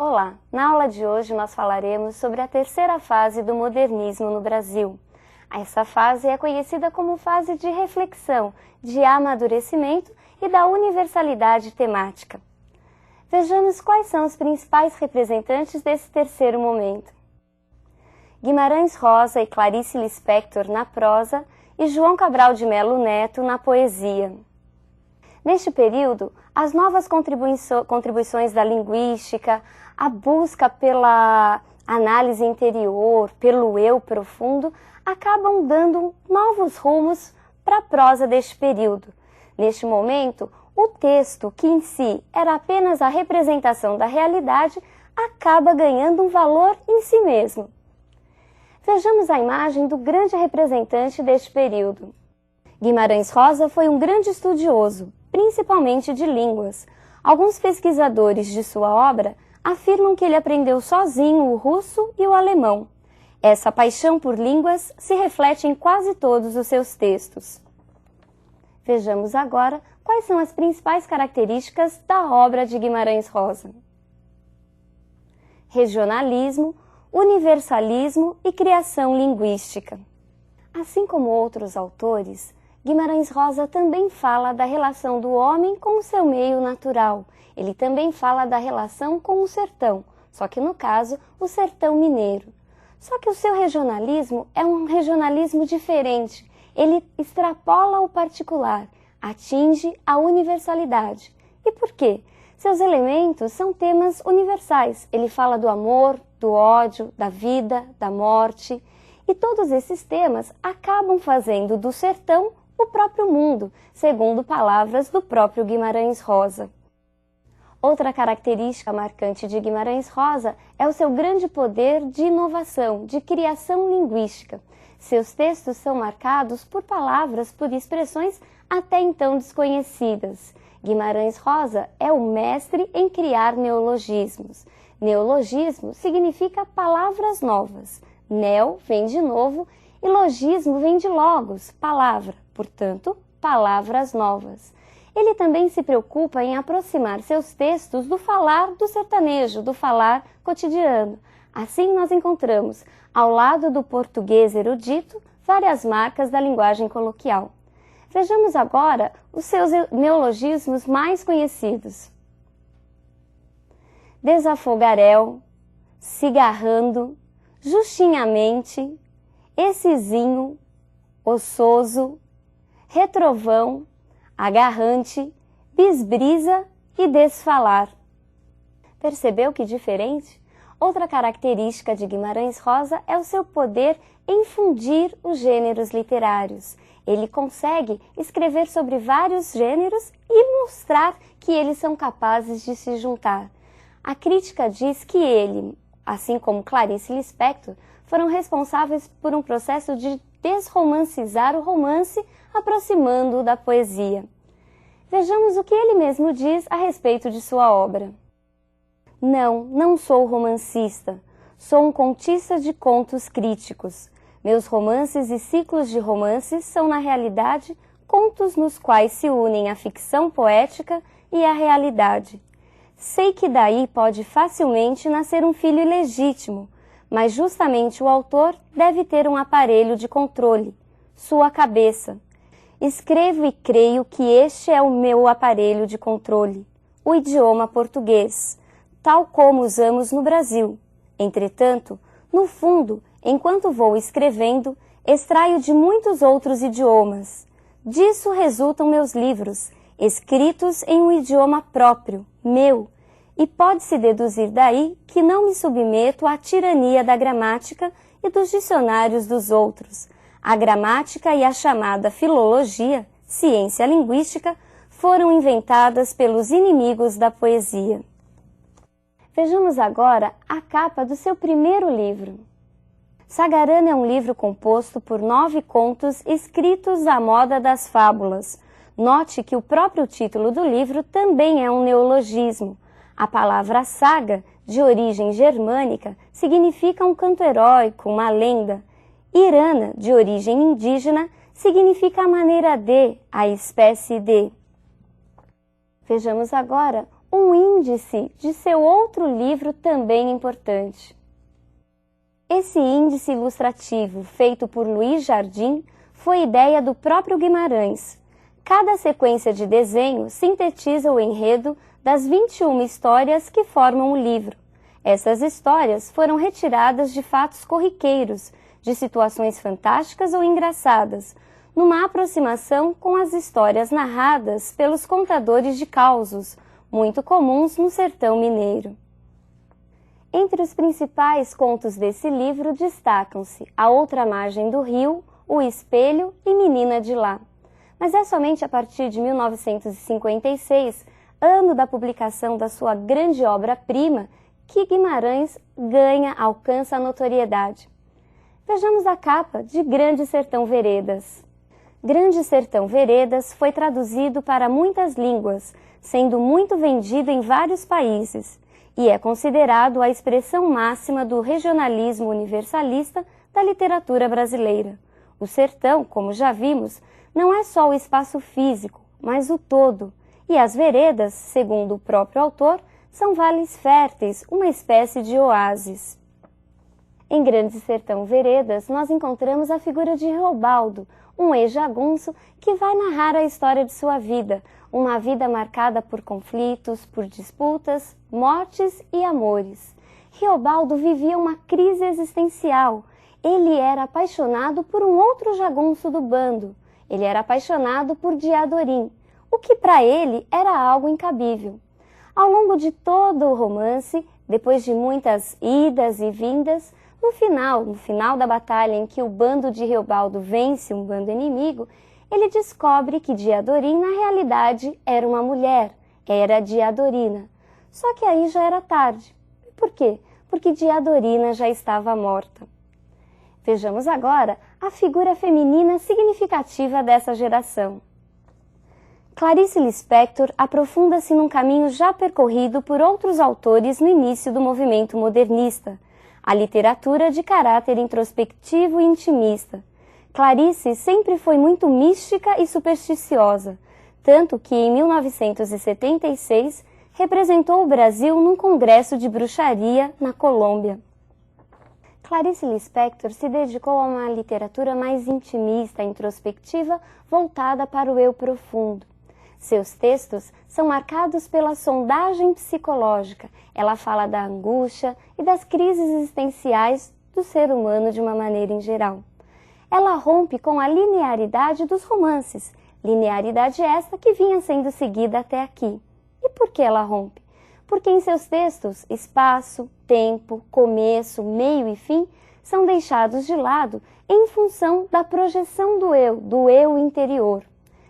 Olá! Na aula de hoje nós falaremos sobre a terceira fase do modernismo no Brasil. Essa fase é conhecida como fase de reflexão, de amadurecimento e da universalidade temática. Vejamos quais são os principais representantes desse terceiro momento. Guimarães Rosa e Clarice Lispector na prosa e João Cabral de Melo Neto na poesia. Neste período, as novas contribuições da linguística, a busca pela análise interior, pelo eu profundo, acabam dando novos rumos para a prosa deste período. Neste momento, o texto, que em si era apenas a representação da realidade, acaba ganhando um valor em si mesmo. Vejamos a imagem do grande representante deste período. Guimarães Rosa foi um grande estudioso, principalmente de línguas. Alguns pesquisadores de sua obra afirmam que ele aprendeu sozinho o russo e o alemão. Essa paixão por línguas se reflete em quase todos os seus textos. Vejamos agora quais são as principais características da obra de Guimarães Rosa. Regionalismo, universalismo e criação linguística. Assim como outros autores, Guimarães Rosa também fala da relação do homem com o seu meio natural. Ele também fala da relação com o sertão, só que no caso, o sertão mineiro. Só que o seu regionalismo é um regionalismo diferente. Ele extrapola o particular, atinge a universalidade. E por quê? Seus elementos são temas universais. Ele fala do amor, do ódio, da vida, da morte. E todos esses temas acabam fazendo do sertão o próprio mundo, segundo palavras do próprio Guimarães Rosa. Outra característica marcante de Guimarães Rosa é o seu grande poder de inovação, de criação linguística. Seus textos são marcados por palavras, por expressões até então desconhecidas. Guimarães Rosa é o mestre em criar neologismos. Neologismo significa palavras novas. Neo vem de novo e logismo vem de logos, palavra, portanto, palavras novas. Ele também se preocupa em aproximar seus textos do falar do sertanejo, do falar cotidiano. Assim nós encontramos, ao lado do português erudito, várias marcas da linguagem coloquial. Vejamos agora os seus neologismos mais conhecidos. Desafogaréu, cigarrando, justinhamente, essezinho, ossoso, retrovão, agarrante, bisbrisa e desfalar. Percebeu que diferente? Outra característica de Guimarães Rosa é o seu poder em fundir os gêneros literários. Ele consegue escrever sobre vários gêneros e mostrar que eles são capazes de se juntar. A crítica diz que ele, assim como Clarice Lispector, foram responsáveis por um processo de desromancizar o romance, aproximando-o da poesia. Vejamos o que ele mesmo diz a respeito de sua obra. Não sou romancista. Sou um contista de contos críticos. Meus romances e ciclos de romances são, na realidade, contos nos quais se unem a ficção poética e a realidade. Sei que daí pode facilmente nascer um filho ilegítimo, mas justamente o autor deve ter um aparelho de controle, sua cabeça. Escrevo e creio que este é o meu aparelho de controle, o idioma português, tal como usamos no Brasil. Entretanto, no fundo, enquanto vou escrevendo, extraio de muitos outros idiomas. Disso resultam meus livros, escritos em um idioma próprio, meu, e pode-se deduzir daí que não me submeto à tirania da gramática e dos dicionários dos outros. A gramática e a chamada filologia, ciência linguística, foram inventadas pelos inimigos da poesia. Vejamos agora a capa do seu primeiro livro. Sagarana é um livro composto por 9 contos escritos à moda das fábulas. Note que o próprio título do livro também é um neologismo. A palavra saga, de origem germânica, significa um canto heróico, uma lenda. Irana, de origem indígena, significa a maneira de, a espécie de. Vejamos agora um índice de seu outro livro também importante. Esse índice ilustrativo, feito por Luiz Jardim, foi ideia do próprio Guimarães. Cada sequência de desenho sintetiza o enredo das 21 histórias que formam o livro. Essas histórias foram retiradas de fatos corriqueiros, de situações fantásticas ou engraçadas, numa aproximação com as histórias narradas pelos contadores de causos, muito comuns no sertão mineiro. Entre os principais contos desse livro destacam-se A Outra Margem do Rio, O Espelho e Menina de Lá. Mas é somente a partir de 1956, ano da publicação da sua grande obra-prima, que Guimarães alcança a notoriedade. Vejamos a capa de Grande Sertão Veredas. Grande Sertão Veredas foi traduzido para muitas línguas, sendo muito vendido em vários países, e é considerado a expressão máxima do regionalismo universalista da literatura brasileira. O sertão, como já vimos, não é só o espaço físico, mas o todo, e as veredas, segundo o próprio autor, são vales férteis, uma espécie de oásis. Em Grande Sertão Veredas, nós encontramos a figura de Reobaldo, um ex-jagunço que vai narrar a história de sua vida, uma vida marcada por conflitos, por disputas, mortes e amores. Reobaldo vivia uma crise existencial. Ele era apaixonado por um outro jagunço do bando. Ele era apaixonado por Diadorim, o que para ele era algo incabível. Ao longo de todo o romance, depois de muitas idas e vindas, no final da batalha em que o bando de Reobaldo vence um bando inimigo, ele descobre que Diadorim na realidade era uma mulher, era Diadorina. Só que aí já era tarde. Por quê? Porque Diadorina já estava morta. Vejamos agora a figura feminina significativa dessa geração. Clarice Lispector aprofunda-se num caminho já percorrido por outros autores no início do movimento modernista, a literatura de caráter introspectivo e intimista. Clarice sempre foi muito mística e supersticiosa, tanto que em 1976 representou o Brasil num congresso de bruxaria na Colômbia. Clarice Lispector se dedicou a uma literatura mais intimista, introspectiva, voltada para o eu profundo. Seus textos são marcados pela sondagem psicológica. Ela fala da angústia e das crises existenciais do ser humano de uma maneira em geral. Ela rompe com a linearidade dos romances, linearidade esta que vinha sendo seguida até aqui. E por que ela rompe? Porque em seus textos, espaço, tempo, começo, meio e fim são deixados de lado em função da projeção do eu interior.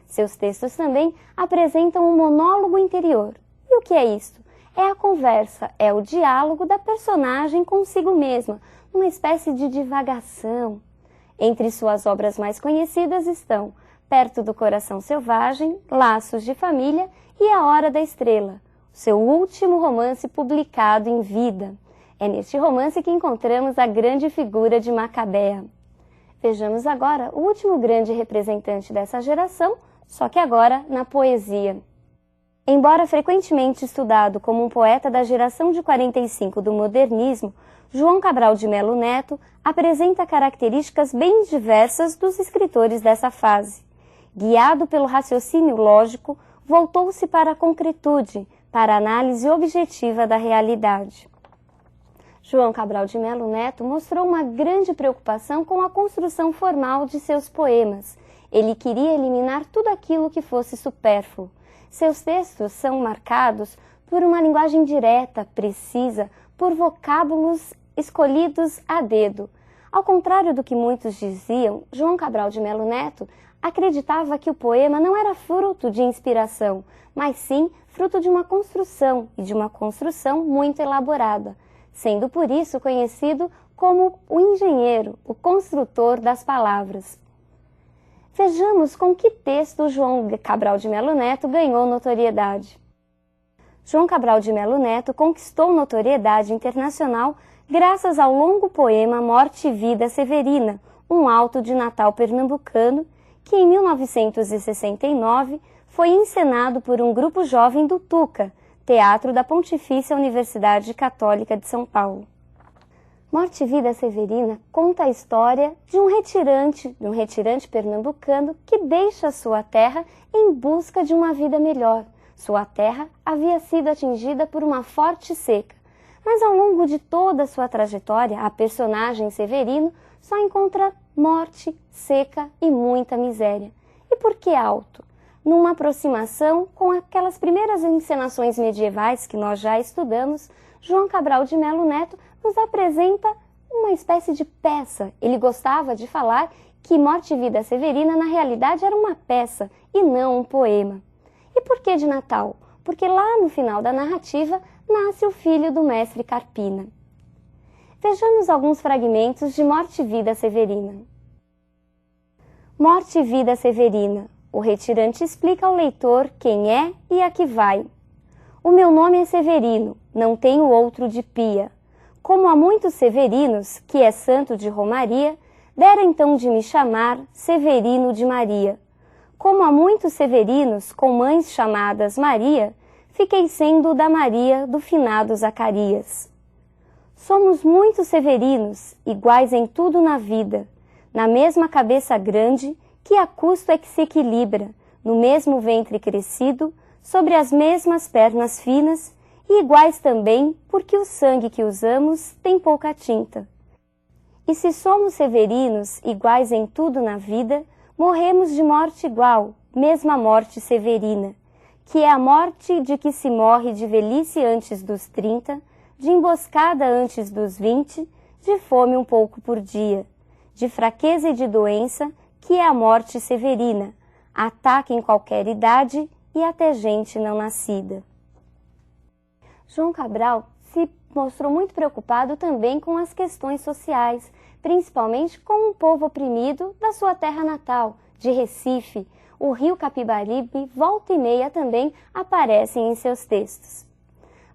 Seus textos também apresentam um monólogo interior. E o que é isto? É a conversa, é o diálogo da personagem consigo mesma, uma espécie de divagação. Entre suas obras mais conhecidas estão Perto do Coração Selvagem, Laços de Família e A Hora da Estrela, seu último romance publicado em vida. É neste romance que encontramos a grande figura de Macabea. Vejamos agora o último grande representante dessa geração, só que agora na poesia. Embora frequentemente estudado como um poeta da geração de 45 do modernismo, João Cabral de Melo Neto apresenta características bem diversas dos escritores dessa fase. Guiado pelo raciocínio lógico, voltou-se para a concretude, para a análise objetiva da realidade. João Cabral de Melo Neto mostrou uma grande preocupação com a construção formal de seus poemas. Ele queria eliminar tudo aquilo que fosse supérfluo. Seus textos são marcados por uma linguagem direta, precisa, por vocábulos escolhidos a dedo. Ao contrário do que muitos diziam, João Cabral de Melo Neto acreditava que o poema não era fruto de inspiração, mas sim fruto de uma construção, e de uma construção muito elaborada, sendo por isso conhecido como o engenheiro, o construtor das palavras. Vejamos com que texto João Cabral de Melo Neto ganhou notoriedade. João Cabral de Melo Neto conquistou notoriedade internacional graças ao longo poema Morte e Vida Severina, um auto de Natal pernambucano, que em 1969 foi encenado por um grupo jovem do Tuca, Teatro da Pontifícia Universidade Católica de São Paulo. Morte e Vida Severina conta a história de um retirante pernambucano que deixa sua terra em busca de uma vida melhor. Sua terra havia sido atingida por uma forte seca, mas ao longo de toda a sua trajetória, a personagem Severino só encontra morte, seca e muita miséria. E por que alto? Numa aproximação com aquelas primeiras encenações medievais que nós já estudamos, João Cabral de Melo Neto nos apresenta uma espécie de peça. Ele gostava de falar que Morte e Vida Severina na realidade era uma peça e não um poema. E por que de Natal? Porque lá no final da narrativa nasce o filho do mestre Carpina. Vejamos alguns fragmentos de Morte e Vida Severina. Morte e Vida Severina. O retirante explica ao leitor quem é e a que vai. O meu nome é Severino, não tenho outro de pia. Como há muitos Severinos, que é santo de Romaria, dera então de me chamar Severino de Maria. Como há muitos Severinos com mães chamadas Maria, fiquei sendo da Maria do finado Zacarias. Somos muitos Severinos, iguais em tudo na vida, na mesma cabeça grande, que a custo é que se equilibra, no mesmo ventre crescido, sobre as mesmas pernas finas, e iguais também porque o sangue que usamos tem pouca tinta. E se somos severinos, iguais em tudo na vida, morremos de morte igual, mesma morte severina, que é a morte de que se morre de velhice antes dos 30, de emboscada antes dos 20, de fome um pouco por dia, de fraqueza e de doença, que é a morte severina, ataque em qualquer idade e até gente não nascida. João Cabral se mostrou muito preocupado também com as questões sociais, principalmente com o povo oprimido da sua terra natal, de Recife. O rio Capibaribe, volta e meia, também aparecem em seus textos.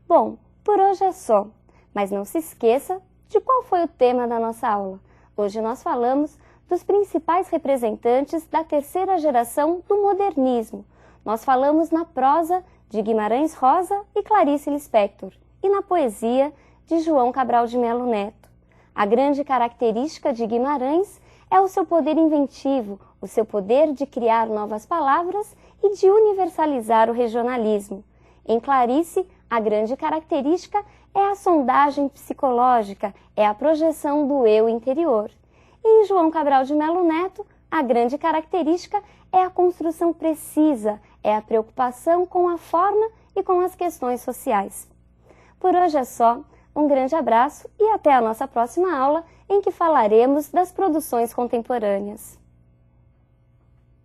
Bom, por hoje é só, mas não se esqueça de qual foi o tema da nossa aula. Hoje nós falamos dos principais representantes da terceira geração do modernismo. Nós falamos na prosa de Guimarães Rosa e Clarice Lispector, e na poesia de João Cabral de Melo Neto. A grande característica de Guimarães é o seu poder inventivo, o seu poder de criar novas palavras e de universalizar o regionalismo. Em Clarice, a grande característica é a sondagem psicológica, é a projeção do eu interior. E em João Cabral de Melo Neto, a grande característica é a construção precisa, é a preocupação com a forma e com as questões sociais. Por hoje é só, um grande abraço e até a nossa próxima aula, em que falaremos das produções contemporâneas.